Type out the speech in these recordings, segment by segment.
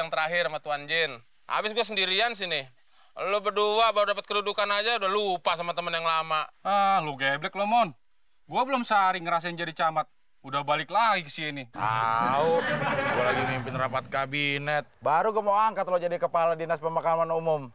yang terakhir sama Tuan Jin. Habis gue sendirian sini. Lo berdua baru dapat kedudukan aja udah lupa sama temen yang lama. Ah, lu geblek lo, Mon. Gua belum sehari ngerasain jadi camat. Udah balik lagi ke sini. Tahu, gue lagi mimpin rapat kabinet. Baru gue mau angkat lo jadi kepala dinas pemakaman umum.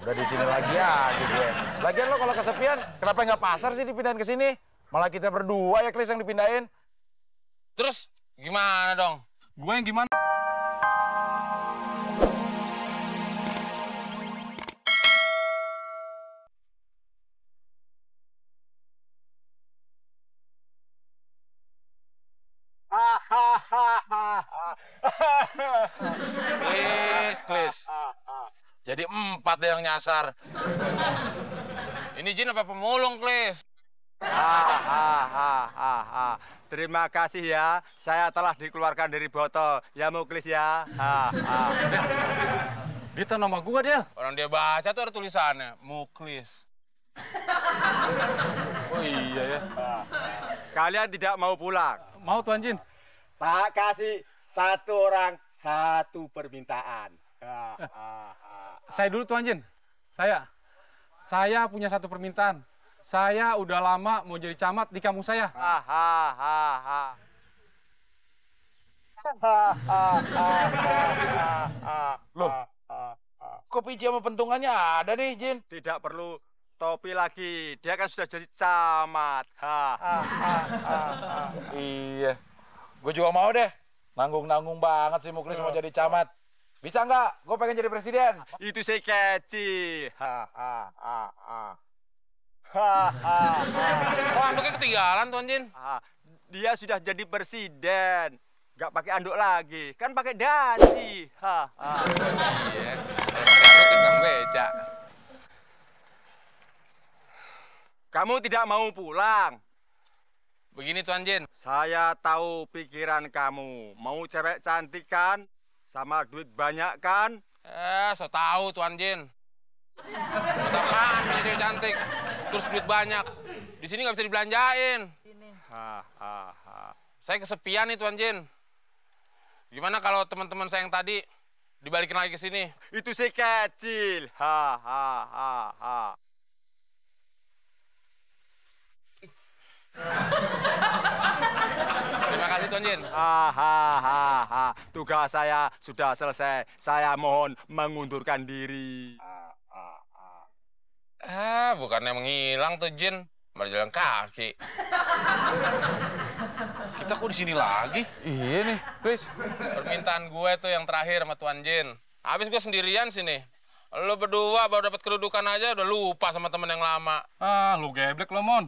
Udah di sini lagi aja gue. Lagian lo kalau kesepian, kenapa nggak pasar sih dipindahin ke sini? Malah kita berdua ya, Klis, yang dipindahin. Terus gimana dong? Gue yang gimana? Klis. Jadi 4 yang nyasar. Ini Jin apa pemulung, Klis? Terima kasih ya, saya telah dikeluarkan dari botol. Ya, Muklis ya. Dia tahu nama gua, Del. Orang dia baca tuh ada tulisannya, Muklis. Oh iya ya. Kalian tidak mau pulang? Mau, Tuan Jin. Tak kasih satu orang satu permintaan. Saya dulu, Tuan Jin. Saya punya satu permintaan. Saya udah lama mau jadi camat di kampung saya. Loh, kok pici sama pentungannya ada nih, Jin? Tidak perlu topi lagi, dia kan sudah jadi camat. Iya, gue juga mau deh. Nanggung-nanggung banget sih Muklis mau jadi camat. Bisa nggak? Gue pengen jadi presiden. Itu si kecil. Oh, anduknya ketinggalan, Tuan Jin. Dia sudah jadi presiden. Nggak pakai anduk lagi, kan pakai dasi. Iya, kalau pakai anduk kan beca. Kamu tidak mau pulang? Begini, Tuan Jin. Saya tahu pikiran kamu. Mau cewek cantik kan? Sama duit banyak kan? So tahu, Tuan Jin. Buat apaan punya cewek cantik? Terus duit banyak. Di sini nggak bisa dibelanjain. Saya kesepian nih, Tuan Jin. Gimana kalau teman-teman saya yang tadi dibalikin lagi ke sini? Itu si kecil. Terima kasih, Tuan Jin. Tugas saya sudah selesai. Saya mohon mengundurkan diri. Bukannya menghilang tuh Jin, malah jalan kaki. Kita kok di sini lagi? Iya nih, Klis. Permintaan gue tuh yang terakhir sama Tuan Jin. Habis gue sendirian sini. Lo berdua baru dapat kedudukan aja udah lupa sama temen yang lama. Ah, lu geblek lo, Mon.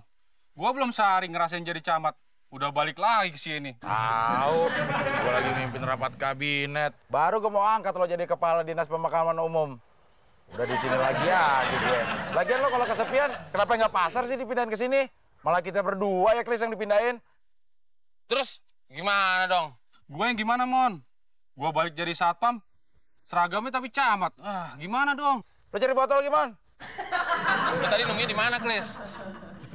Gua belum sehari ngerasain jadi camat. Udah balik lagi ke sini. Tahu, gue lagi mimpin rapat kabinet. Baru gue mau angkat lo jadi kepala dinas pemakaman umum. Udah di sini lagi aja gue. Lagian lo kalau kesepian, kenapa nggak pasar sih dipindahin ke sini? Malah kita berdua ya, Klis, yang dipindahin. Terus gimana dong? Gue yang gimana, Mon? Gua balik jadi satpam, seragamnya tapi camat. Gimana dong? Lo cari botol gimana? Lo tadi nemunya di mana, Klis?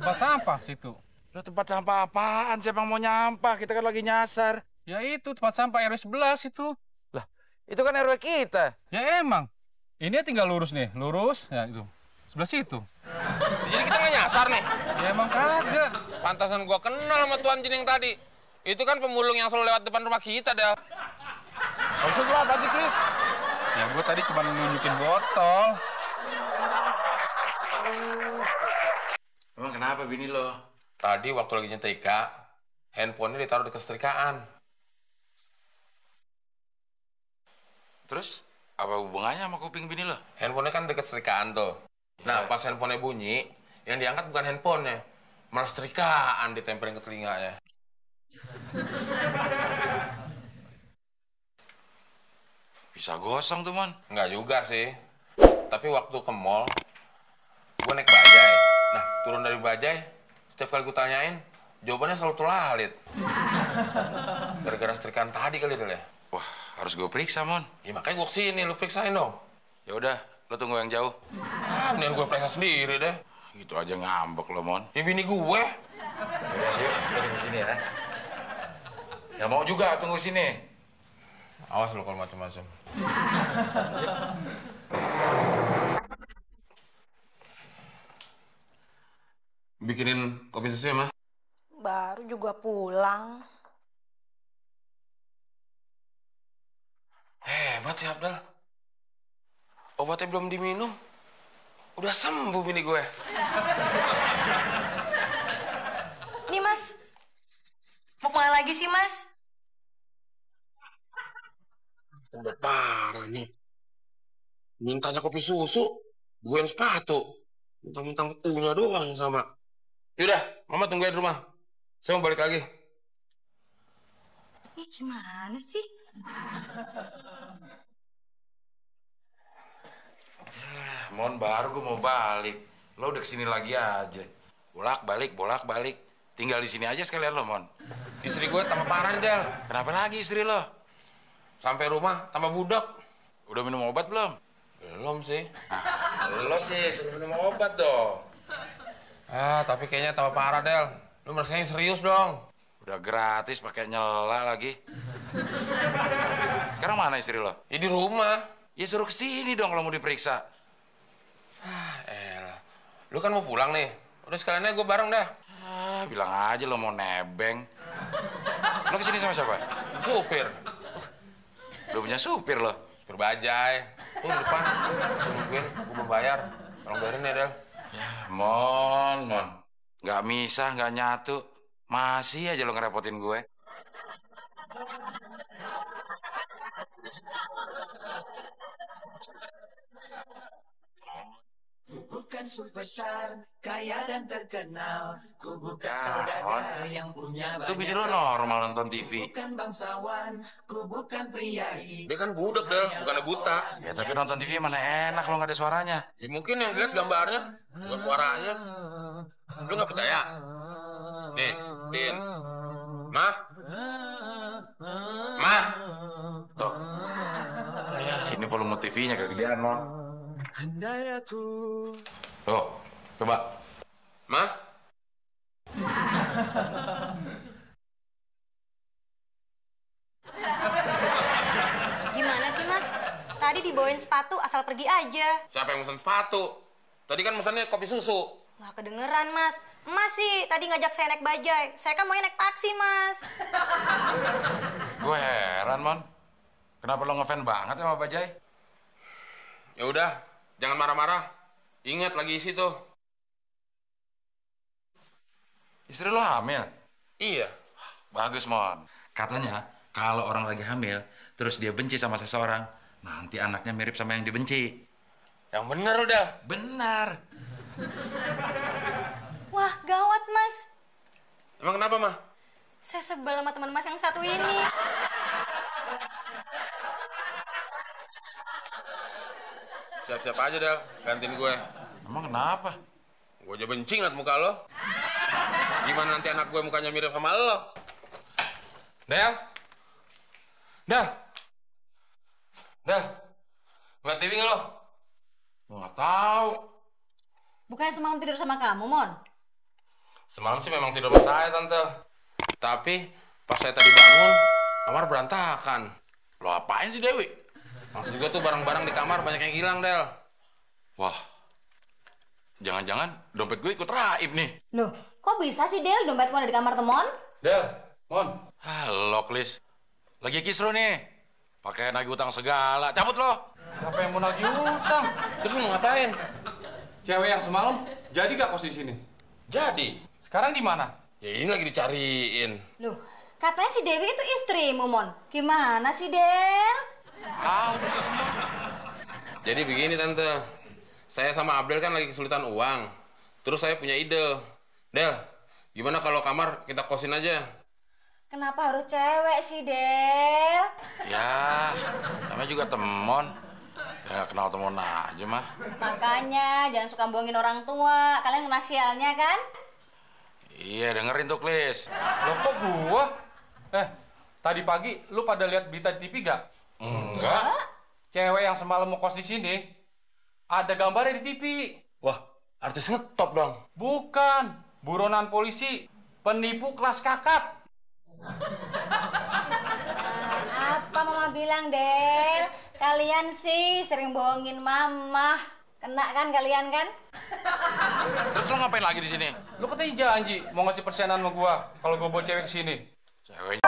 Tempat sampah situ. Lo tempat sampah apaan? Siapa yang mau nyampah? Kita kan lagi nyasar. Ya itu, tempat sampah RW 11 itu. Lah, itu kan RW kita. Ya emang. Ini tinggal lurus nih, lurus. Ya itu, sebelah situ. Jadi kita nggak nyasar nih? Ya emang kagak. Pantasan gua kenal sama Tuan Jin yang tadi. Itu kan pemulung yang selalu lewat depan rumah kita, Del. Maksud lo apa sih, Klis? Ya gue tadi cuma nunjukin botol. Emang kenapa bini lo? Tadi waktu lagi nyetrika, handphonenya ditaruh di kesetrikaan. Terus, apa hubungannya sama kuping bini lo? Handphonenya kan deket setrikaan tuh. Nah, pas handphonenya bunyi, yang diangkat bukan handphonenya, malah setrikaan ditempelin ke telinganya. Bisa gosong tuh, Mon. Enggak juga sih. Tapi waktu ke mall, gue naik bajai. Nah, turun dari bajai, setiap kali gue tanyain, jawabannya selalu terlalit. Gara-gara setrikaan tadi kali, Del ya? Wah, harus gue periksa, Mon. Ya makanya gue kesini, lu periksain dong. Ya udah, lo tunggu yang jauh. Mendingan gue periksa sendiri deh. Gitu aja ngambek lo, Mon. Ya bini gue. Yaudah, yuk, lo tunggu sini ya. Ya mau juga tunggu sini. Awas lo kalau macam-macam. Bikinin kopi susu ya, Mas? Baru juga pulang. Hebat ya, Abdal. Obatnya belum diminum. Udah sembuh bini gue. Nih, Mas. Mau kemana lagi sih, Mas? Udah parah nih. Mintanya kopi susu, gue yang sepatu. Mentang-mentang punya doang yang sama. Yaudah, Mama tunggu di rumah. Saya mau balik lagi. Ih, gimana sih? Mon, baru gue mau balik. Lo udah kesini lagi aja. Bolak-balik, bolak-balik. Tinggal di sini aja sekalian lo, Mon. Istri gue tambah parah nih, Del. Kenapa lagi istri lo? Sampai rumah tambah budak. Udah minum obat belum? Belum sih. Lo sih suruh minum obat dong. Tapi kayaknya tambah parah, Del. Lu merasanya yang serius dong. Udah gratis pakai nyela lagi. Sekarang mana istri lo? Ya di rumah. Ya suruh kesini dong kalau mau diperiksa. Elah. Lu kan mau pulang nih. Udah sekalian aja gue bareng dah. Bilang aja lo mau nebeng. Lo kesini sama siapa? Supir. Udah punya supir lo? Supir bajai. Tuh di depan. Bisa nungguin. Gue mau bayar. Tolong bayarin ya, Del. Mon. Nggak misah, nggak nyatu. Masih aja lo ngerepotin gue. Bukan superstar, kaya dan terkenal. Ku bukan saudagar yang punya banyak. Itu bini lo normal nonton TV. Bukan bangsawan, ku bukan pria Dia kan budak, Del. Bukannya buta. Ya tapi nonton TV mana enak kalau nggak ada suaranya. Ya mungkin yang lihat gambarnya. Bukan suaranya. Lu nggak percaya? Nih, Din. Ma? Tuh. Ya, ini volume TV-nya kegedean, Mon. Andai aku Tuh, coba. Ma? Gimana sih, Mas? Tadi dibawain sepatu asal pergi aja. Siapa yang pesan sepatu? Tadi kan pesannya kopi susu. Nggak kedengeran, Mas. Mas sih tadi ngajak saya naik bajai. Saya kan mau naik taksi, Mas. Gue heran, Mon. Kenapa lo ngefan banget sama Bajai? Ya udah, jangan marah-marah. Ingat lagi isi tuh. Istri lo hamil? Iya. Bagus, Mon. Katanya kalau orang lagi hamil, terus dia benci sama seseorang, nanti anaknya mirip sama yang dibenci. Yang bener udah. Benar. Wah, gawat, Mas. Emang kenapa, Mah? Saya sebel sama teman Mas yang satu ini. Siap-siap aja, Del. Gantiin gue. Emang kenapa? Gue aja benci ngeliat muka lo. Gimana nanti anak gue mukanya mirip sama lo? Del? Del? Del? Ngeliat TV nggak lo? Nggak tahu. Bukannya semalam tidur sama kamu, Mon? Semalam sih memang tidur sama saya, Tante. Tapi pas saya tadi bangun, kamar berantakan. Lo apain sih, Dewi? Maksud juga tuh barang-barang di kamar banyak yang hilang, Del. Wah, jangan-jangan dompet gue ikut raib nih. Loh, kok bisa sih, Del? Dompetmu ada di kamar temon? Del, Mon. Halo, Klis. Lagi kisru nih. Pakai nagih utang segala. Cabut lo. Siapa yang mau nagih utang? Terus lu mau ngapain? Cewek yang semalam jadi gak kos di sini? Jadi, Sekarang di mana? ya ini lagi dicariin. Loh, katanya si Dewi itu istrimu, Mon. Gimana sih, Del? Udah satu, Mon. Jadi begini, Tante. Saya sama Abdel kan lagi kesulitan uang. Terus saya punya ide. Del, gimana kalau kamar kita kosin aja? Kenapa harus cewek sih, Del? Ya, namanya juga temon. Kayak kenal temon aja mah. Makanya jangan suka bohongin orang tua. Kalian kena sialnya kan? Iya, dengerin tuh, Klis. Loh, kok gua? Tadi pagi lu pada lihat berita di TV gak? Enggak. Cewek yang semalam mau kos di sini, ada gambarnya di TV. Wah, artis ngetop dong. Bukan, buronan polisi, penipu kelas kakap. Apa Mama bilang, Del. Kalian sih sering bohongin mama. Kena kan kalian kan? Terus lo ngapain lagi di sini? Lu katanya janji mau ngasih persenan sama gua kalau gua bawa cewek ke sini. Cewek.